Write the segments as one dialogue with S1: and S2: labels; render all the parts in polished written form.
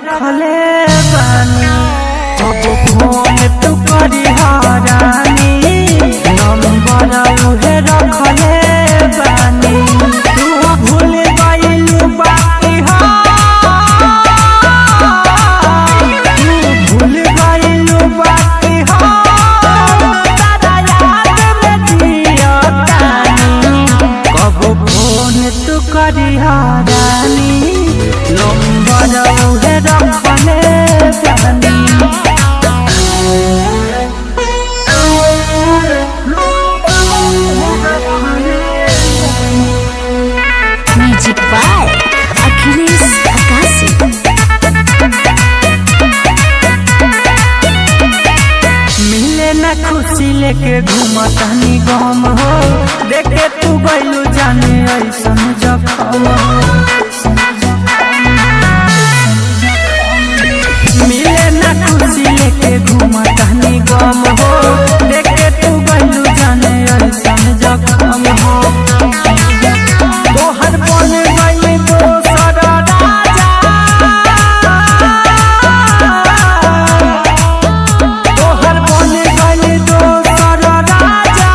S1: रखले बानी अब फोन तू करी रानी नंबर उहे रखले बानी तू भूल गइलू बाकी तू भूल गइलू बाकी तारा याद में जियतानी कब फोन तू करी रानी नंबर उहे रखले बानी।
S2: म्यूजिक बाय अखिलेश आकाशी।
S1: मिले ना खुशी लेके घूमतानी गम हो देखे तू गइलू जाने ऐसन जखम हो मिले ना खुशी लेके घूमतानी गम हो देखे तू गइलू जाने ऐसन जखम हो तोहर बन गइल दोसर राजा तोहर बन गइल दोसर राजा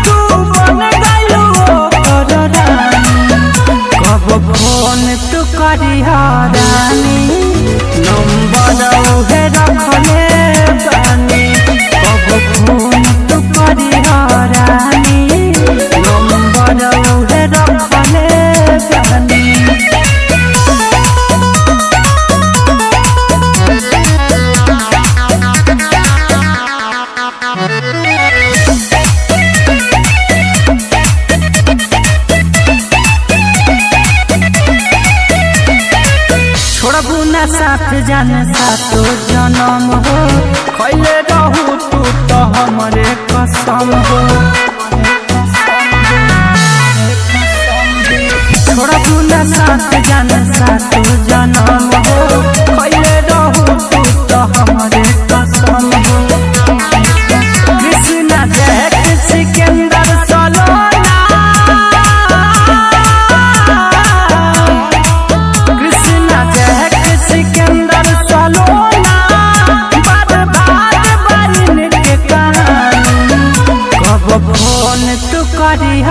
S1: तू बन गइलू ओकर रानी कब फोन तू करी रानी नंबर उहे रखले बानी कब फोन तू करी रानी नंबर उहे रखले बानी। छोड़बू ना साथ जाने सातो जन्म हो खैले रहू तू तो हमरे कसम हो छोड़बू ना साथ जाने सातो जन्म हो खैले रहू तू तो हमरे कसम हो कृष्णा जय सिकंदर सलोना कृष्णा जय सिकंदर सलोना बर्बाद बन के कहानी कब फोन तू करी